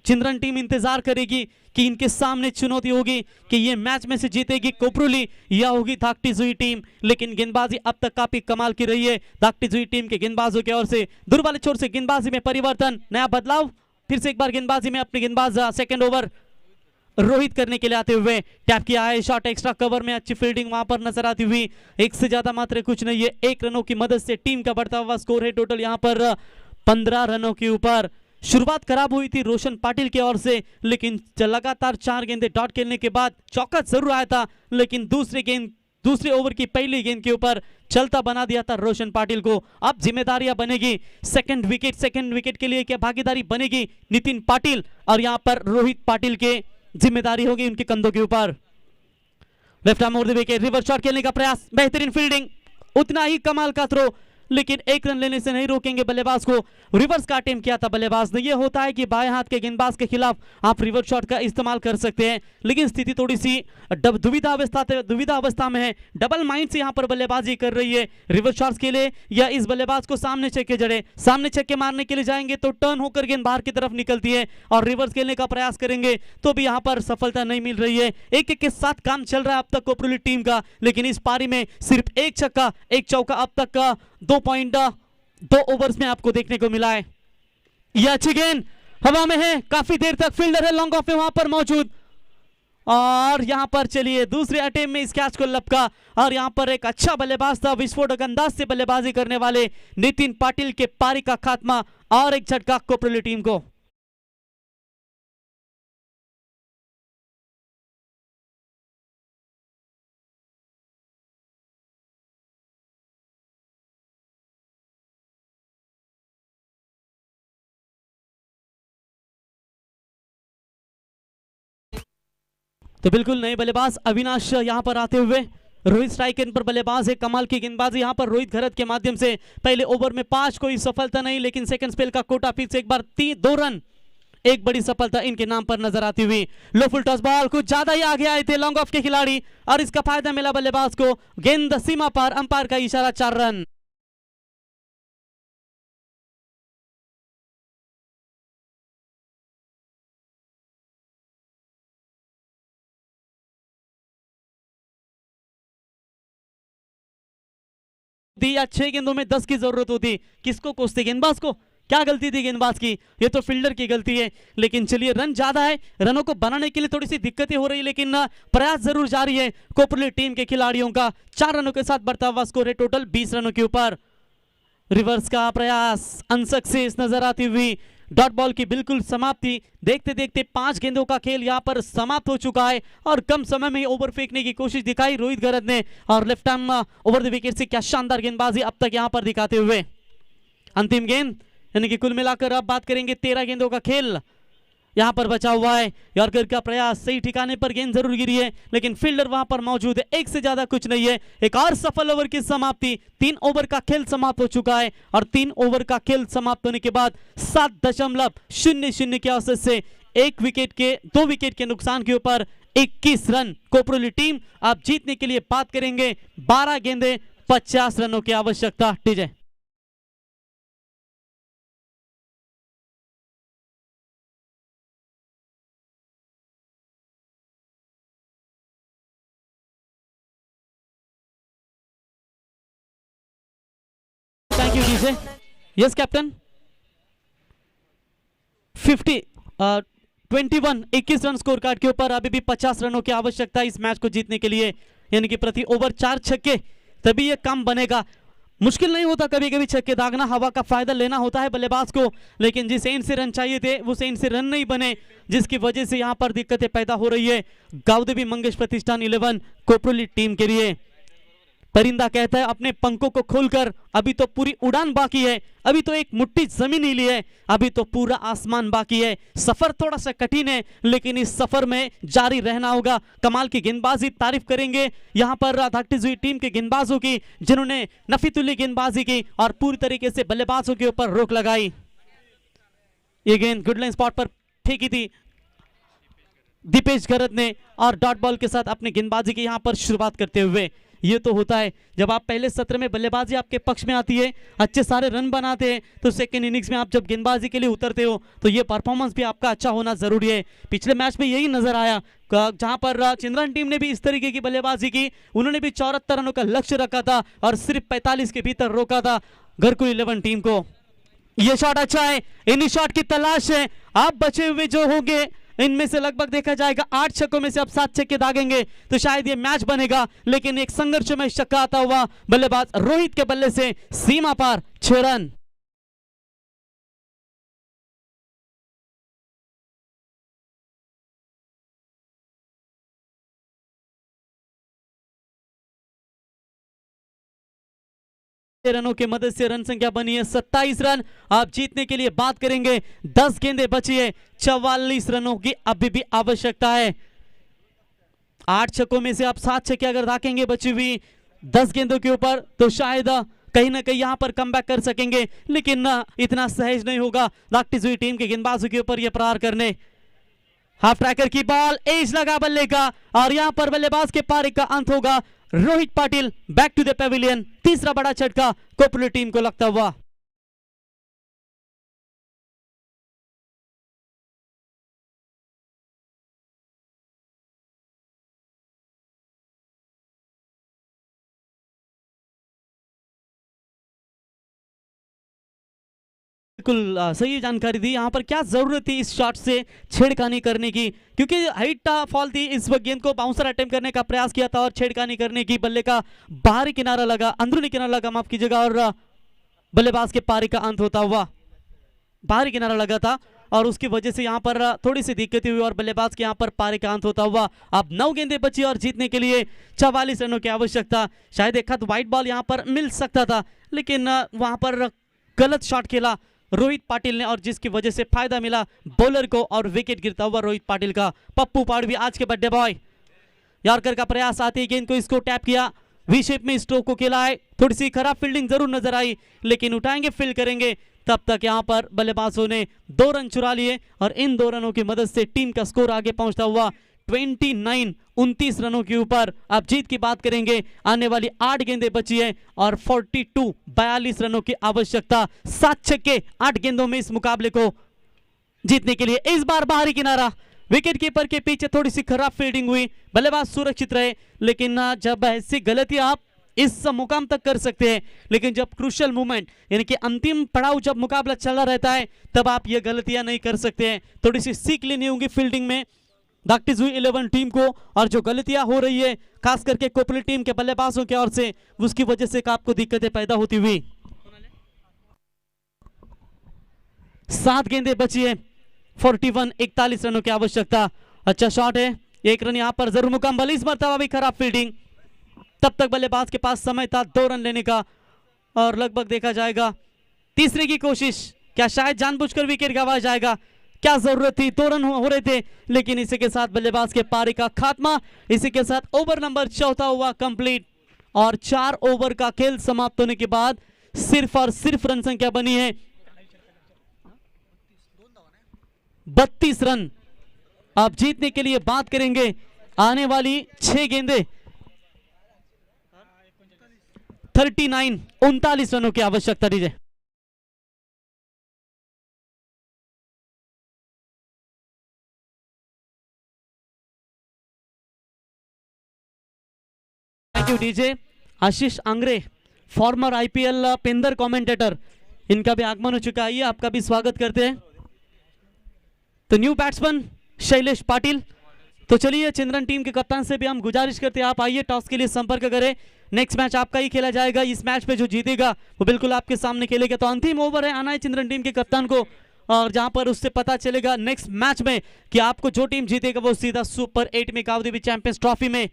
चिंद्रन टीम इंतजार करेगी कि इनके सामने चुनौती होगी कि ये मैच में से जीतेगी कोपरोली या होगी धाकटी जुई टीम। लेकिन गेंदबाजी अब तक काफी कमाल की रही है धाकटी जुई टीम के गेंदबाजों की ओर से। दूर वाले छोर से गेंदबाजी में परिवर्तन, नया बदलाव, फिर से एक बार गेंदबाजी में अपने गेंदबाज सेकंड ओवर रोहित करने के लिए आते हुए टैप किया है। शॉट एक्स्ट्रा कवर में अच्छी फील्डिंग वहां पर नजर आती हुई। एक से ज्यादा मात्र कुछ नहीं है, 1 रनों की मदद से टीम का बढ़ता हुआ स्कोर है टोटल यहां पर 15 रनों के ऊपर। शुरुआत खराब हुई थी रोशन पाटिल की ओर से, लेकिन लगातार 4 गेंदें डॉट खेलने के बाद चौका जरूर आया था, लेकिन दूसरे ओवर की पहली गेंद के ऊपर चलता बना दिया था रोशन पाटिल को। अब जिम्मेदारियां बनेगी सेकंड विकेट के लिए क्या भागीदारी बनेगी नितिन पाटिल और यहां पर रोहित पाटिल के जिम्मेदारी होगी उनके कंधों के ऊपर। Left arm over the wicket, reverse shot खेलने का प्रयास, बेहतरीन फील्डिंग, उतना ही कमाल का थ्रो, लेकिन 1 रन लेने से नहीं रोकेंगे बल्लेबाज को। रिवर्स का अटेम्प्ट किया था बल्लेबाज ने। यह होता है कि बाएं हाथ के गेंदबाज के खिलाफ आप रिवर्स शॉट का इस्तेमाल कर सकते हैं, लेकिन स्थिति थोड़ी सी दुविधा अवस्था में है। डबल माइंड से यहां पर बल्लेबाजी कर रही है रिवर्स शॉट्स के लिए, या इस बल्लेबाज को सामने छक्के जड़े, सामने छक्के मारने के लिए जाएंगे तो टर्न होकर गेंद बाहर की तरफ निकलती है, और रिवर्स खेलने का प्रयास करेंगे तो भी यहां पर सफलता नहीं मिल रही है। एक के साथ काम चल रहा है अब तक कोपरोली टीम का, लेकिन इस पारी में सिर्फ 1 छक्का 1 चौका अब तक का 2 ओवर्स में आपको देखने को मिला है। यह अच्छी गेंद हवा में है, काफी देर तक फील्डर है लॉन्ग ऑफ में वहां पर मौजूद, और यहां पर चलिए दूसरे अटेम्प्ट में इस कैच को लपका, और यहां पर एक अच्छा बल्लेबाज था, विस्फोटक अंदाज से बल्लेबाजी करने वाले नितिन पाटिल के पारी का खात्मा और एक झटका कोपरोली टीम को। तो बिल्कुल नए बल्लेबाज अविनाश यहां पर आते हुए, रोहित स्ट्राइक एंड पर बल्लेबाज है, कमाल की गेंदबाजी यहां पर रोहित घरत के माध्यम से। पहले ओवर में 5 कोई सफलता नहीं, लेकिन सेकंड स्पेल का कोटा फिर से एक बार 2 रन, एक बड़ी सफलता इनके नाम पर नजर आती हुई। लो फुल टॉस बॉल, कुछ ज्यादा ही आगे आए थे लॉन्ग ऑफ के खिलाड़ी, और इसका फायदा मिला बल्लेबाज को। गेंद सीमा पर, अंपायर का इशारा, 4 रन। या 6 गेंदों में 10 की जरूरत होती, किसको कोसते, गेंदबाज को? क्या गलती थी गेंदबाज की? ये तो फील्डर की गलती है। लेकिन चलिए रन ज्यादा है, रनों को बनाने के लिए थोड़ी सी दिक्कतें हो रही है, लेकिन प्रयास जरूर जारी है कोपरोली टीम के खिलाड़ियों का। 4 रनों के साथ बढ़ता हुआ स्कोर है टोटल 20 रनों के ऊपर। रिवर्स का प्रयास अनसक्सेस नजर आती हुई, डॉट बॉल की बिल्कुल समाप्ति। देखते देखते 5 गेंदों का खेल यहां पर समाप्त हो चुका है, और कम समय में ही ओवर फेंकने की कोशिश दिखाई रोहित घरत ने, और left arm over the wicket से क्या शानदार गेंदबाजी अब तक यहां पर दिखाते हुए। अंतिम गेंद, यानी कि कुल मिलाकर अब बात करेंगे 13 गेंदों का खेल यहां पर बचा हुआ है। यॉर्कर का प्रयास, सही ठिकाने पर गेंद जरूर गिरी है, लेकिन फील्डर वहां पर मौजूद है, एक से ज्यादा कुछ नहीं है। एक और सफल ओवर की समाप्ति, 3 ओवर का खेल समाप्त हो चुका है, और 3 ओवर का खेल समाप्त होने के बाद 7.00 के औसत से 2 विकेट के नुकसान के ऊपर 21 रन कोपरोली टीम आप जीतने के लिए बात करेंगे। 12 गेंदें, 50 रनों की आवश्यकता। TJ thank you DJ. Yes captain. 21 run score card के ऊपर, अभी भी 50 रनों की आवश्यकता इस मैच को जीतने के लिए, यानी कि प्रति ओवर 4 छक्के, तभी यह काम बनेगा। मुश्किल नहीं होता कभी कभी छक्के दागना, हवा का फायदा लेना होता है बल्लेबाज को, लेकिन जिस एंड से रन चाहिए थे वो एंड से रन नहीं बने, जिसकी वजह से यहां पर दिक्कतें पैदा हो रही है गावदेवी मंगेश प्रतिष्ठान 11 कोपरोली टीम के लिए। परिंदा कहता है अपने पंखों को खोलकर, अभी तो पूरी उड़ान बाकी है, अभी तो एक मुट्ठी जमीन ही ली है, अभी तो पूरा आसमान बाकी है। सफर थोड़ा सा कठिन है, लेकिन इस सफर में जारी रहना होगा। कमाल की गेंदबाजी तारीफ करेंगे यहां पर धाकटी हुई टीम के गेंदबाजों की, जिन्होंने नफीतुल्ली गेंदबाजी की और पूरी तरीके से बल्लेबाजों के ऊपर रोक लगाई। ये गेंद गुड लाइन स्पॉट पर फेंकी थी दीपेश घरत ने, और डॉट बॉल के साथ अपनी गेंदबाजी की यहां पर शुरुआत करते हुए ये तो होता है जब आप पहले सत्र में बल्लेबाजी आपके पक्ष में आती है, अच्छे सारे रन बनाते हैं, तो सेकेंड इनिंग्स में आप जब गेंदबाजी के लिए उतरते हो तो ये परफॉर्मेंस भी आपका अच्छा होना जरूरी है। पिछले मैच में यही नजर आया जहां पर चिंद्रन टीम ने भी इस तरीके की बल्लेबाजी की, उन्होंने भी 74 रनों का लक्ष्य रखा था और सिर्फ 45 के भीतर रोका था घरकुल 11 टीम को। ये शॉट अच्छा है, इन शॉट की तलाश है। आप बचे हुए जो होंगे इनमें से लगभग देखा जाएगा 8 छक्कों में से आप 7 छक्के दागेंगे तो शायद ये मैच बनेगा, लेकिन एक संघर्ष में छक्का आता हुआ बल्लेबाज रोहित के बल्ले से सीमा पार 6 रन। रनों की मदद से रन संख्या बनी है 27 रन। आप जीतने के लिए बात करेंगे, 10 गेंदें बची है, 44 रनों की अभी भी आवश्यकता है। 8 छक्कों में से आप 7 छक्के अगर दागेंगे बची हुई 10 गेंदों के ऊपर तो शायद कहीं ना कहीं यहां पर कमबैक कर सकेंगे, लेकिन इतना सहज नहीं होगा दागती हुई टीम के गेंदबाजों के ऊपर यह प्रहार करने। हाफ ट्रैकर की बॉल, एज लगा बल्ले का और यहां पर बल्लेबाज के पारी का अंत होगा। Rohit Patil back to the pavilion, तीसरा बड़ा झटका कोपली टीम को लगता हुआ। बिल्कुल सही जानकारी दी। यहाँ पर क्या जरूरत थी इस शॉट से छेड़खानी करने की, क्योंकि हाइट फॉल थी, इस गेंद को बाउंसर अटेम्प्ट करने का प्रयास किया था और छेड़खानी करने की, बल्ले का बाहरी किनारा लगा, अंदरूनी किनारा लगा, माफ कीजिएगा, और बल्लेबाज के पारी का अंत होता हुआ बाहरी किनारा लगा था और उसकी वजह से यहाँ पर थोड़ी सी दिक्कत हुई और बल्लेबाज के यहाँ पर पारी का अंत होता हुआ। अब 9 गेंदें बची और जीतने के लिए 44 रनों की आवश्यकता। शायद एक हाथ व्हाइट बॉल यहाँ पर मिल सकता था, लेकिन वहां पर गलत शॉट खेला रोहित पाटिल ने और जिसकी वजह से फायदा मिला बॉलर को और विकेट गिरता हुआ रोहित पाटिल का। पप्पू पाड़वी आज के बर्थडे बॉय, यॉर्कर का प्रयास आते ही गेंद को इसको टैप किया, वी शेप में स्ट्रोक को खेला है, थोड़ी सी खराब फील्डिंग जरूर नजर आई, लेकिन उठाएंगे फील्ड करेंगे। तब तक यहां पर बल्लेबाजों ने 2 रन चुरा लिए और इन 2 रनों की मदद से टीम का स्कोर आगे पहुंचता हुआ 29 रनों के ऊपर। अब जीत की बात करेंगे, आने वाली 8 गेंदें बची है और 42 रनों की आवश्यकता। 7 छक्के 8 गेंदों में इस मुकाबले को जीतने के लिए। इस बार बाहरी किनारा, विकेट कीपर के पीछे थोड़ी सी खराब फील्डिंग हुई, बल्लेबाज सुरक्षित रहे, लेकिन जब ऐसी गलती आप इस मुकाम तक कर सकते हैं, लेकिन जब क्रूशियल मूवमेंट यानी कि अंतिम पड़ाव जब मुकाबला चला रहता है तब आप ये गलतियां नहीं कर सकते हैं। थोड़ी सी सीख लेनी होगी फील्डिंग में दागती हुई 11 टीम को, और जो गलतियां हो रही है खास करके कोपली टीम के बल्लेबाजों की ओर से, उसकी वजह से आपको दिक्कतें पैदा होती हुई। 7 गेंदें बची है, 41 रनों की आवश्यकता। अच्छा शॉट है, 1 रन यहां पर जरूर मुकाम, इस मरतबा भी खराब फील्डिंग। तब तक बल्लेबाज के पास समय था 2 रन लेने का और लगभग देखा जाएगा तीसरे की कोशिश, क्या शायद जानबूझकर विकेट गंवाया जाएगा, क्या जरूरत थी, 2 रन हो रहे थे, लेकिन इसी के साथ बल्लेबाज के पारी का खात्मा। इसी के साथ ओवर नंबर 14 हुआ कंप्लीट और 4 ओवर का खेल समाप्त होने के बाद सिर्फ और सिर्फ रन संख्या बनी है 32 रन। अब जीतने के लिए बात करेंगे, आने वाली 6 गेंदें 39 रनों की आवश्यकता दीजिए। Thank you DJ. Ashish Angre, former IPL पेंदर कमेंटेटर, इनका भी आगमन हो चुका है, आपका भी स्वागत करते हैं। तो न्यू बैट्समैन शैलेश पाटिल। तो चलिए चिंद्रन टीम के कप्तान से भी हम गुजारिश करते हैं, आप आइए टॉस के लिए संपर्क करें, नेक्स्ट मैच आपका ही खेला जाएगा। इस मैच में जो जीतेगा वो बिल्कुल आपके सामने खेलेगा। तो अंतिम ओवर है, आना है चिंद्रन टीम के कप्तान को, और जहां पर उससे पता चलेगा नेक्स्ट मैच में कि आपको जो टीम जीतेगा वो सीधा सुपर 8 में कावदेवी चैंपियंस ट्रॉफी में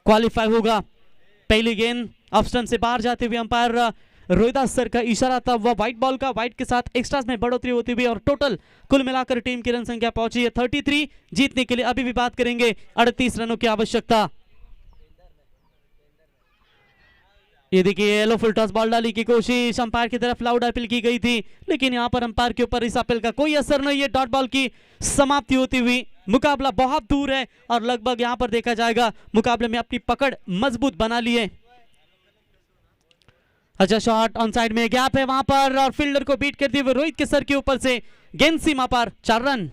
क्वालिफाई होगा। पहली गेंद ऑफ स्टंप से बाहर जाते हुए अंपायर रोहिदास सर का इशारा था, वह व्हाइट बॉल का, व्हाइट के साथ एक्स्ट्रास में बढ़ोतरी होती हुई और टोटल कुल मिलाकर टीम की रन संख्या पहुंची है 33। जीतने के लिए अभी भी बात करेंगे 38 रनों की आवश्यकता। ये देखिए येलो फुल टॉस बॉल डाली की कोशिश, अंपायर की तरफ लाउड अपील की गई थी, लेकिन यहां पर अंपायर के ऊपर इस अपील का कोई असर नहीं है। डॉट बॉल की समाप्ति होती हुई मुकाबला बहुत दूर है और लगभग यहां पर देखा जाएगा मुकाबले में अपनी पकड़ मजबूत बना लिए। अच्छा शॉट ऑन साइड में गैप है वहां पर और फील्डर को बीट करते हुए रोहित के सर के ऊपर से गेंद सीमा पर 4 रन।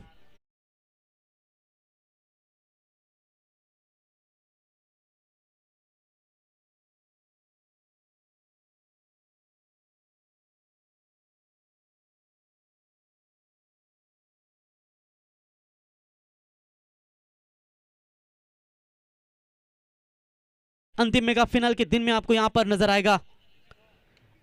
अंतिम मेगा फाइनल के दिन में आपको यहां पर नजर आएगा।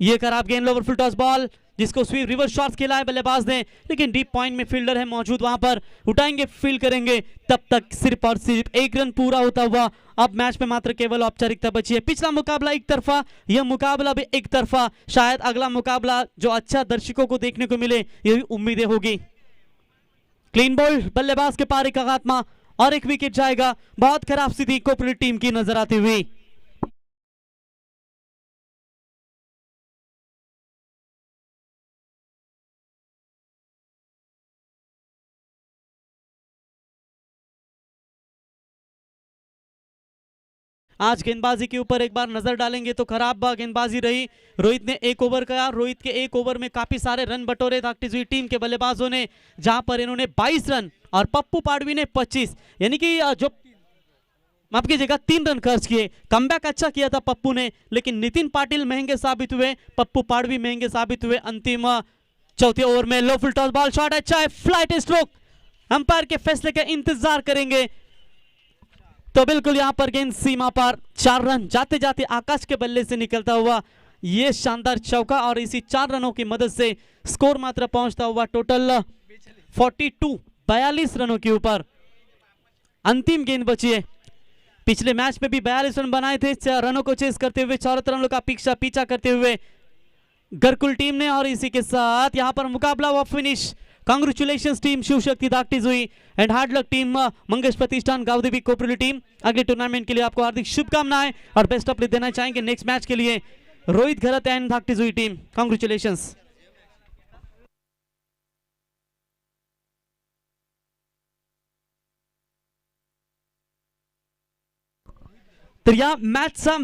ये खराब गेंद लोवर फुल टॉस बॉल जिसको स्वीप रिवर्स शॉट्स खेला है बल्लेबाज ने, लेकिन डीप पॉइंट में फील्डर है मौजूद, वहां पर उठाएंगे फील्ड करेंगे, तब तक सिर्फ और सिर्फ 1 रन पूरा होता हुआ अब मैच में मात्र केवल औपचारिकता बची है। पिछला मुकाबला एक तरफा, यह मुकाबला भी एक तरफा, शायद अगला मुकाबला जो अच्छा दर्शकों को देखने को मिले यही उम्मीदें होगी। क्लीन बॉल बल्लेबाज के पार एक आगात्मा और एक विकेट जाएगा। बहुत खराब स्थिति कोऑपरेटिव टीम की नजर आती हुई। आज गेंदबाजी के ऊपर एक बार नजर डालेंगे तो खराब गेंदबाजी रही। रोहित ने 1 ओवर किया, रोहित के 1 ओवर में काफी सारे रन बटोरे धाकटी हुई टीम के बल्लेबाजों ने, जहां पर इन्होंने 22 रन और पप्पू पाडवी ने 25, यानी कि जो माफ कीजिएगा 3 रन खर्च किए। कमबैक अच्छा किया था पप्पू ने, लेकिन नितिन पाटिल महंगे साबित हुए, पप्पू पाडवी महंगे साबित हुए। अंतिम चौथे ओवर में लो फुल टॉस बॉल शॉट अच्छा है, फ्लाइट स्ट्रोक, अंपायर के फैसले का इंतजार करेंगे तो बिल्कुल यहां पर गेंद सीमा पर 4 रन। जाते जाते आकाश के बल्ले से निकलता हुआ यह शानदार चौका और इसी 4 रनों की मदद से स्कोर मात्र पहुंचता हुआ टोटल 42 रनों के ऊपर। अंतिम गेंद बची है, पिछले मैच में भी 42 रन बनाए थे, 4 रनों को चेस करते हुए 74 रनों का पीछा करते हुए गरकुल टीम ने, और इसी के साथ यहां पर मुकाबला हुआ finish. Congratulations team Shiv Shakti दागटी Jui and hard luck team Mangesh प्रतिष्ठान गावदेवी कोऑपरेटिव टीम। अगले टूर्नामेंट के लिए आपको हार्दिक शुभकामनाएं और बेस्ट ऑफ लक देना चाहेंगे नेक्स्ट मैच के लिए रोहित घरत एंड दागटी जुई टीम। कांग्रेचुलेशंस। तर या मॅचचा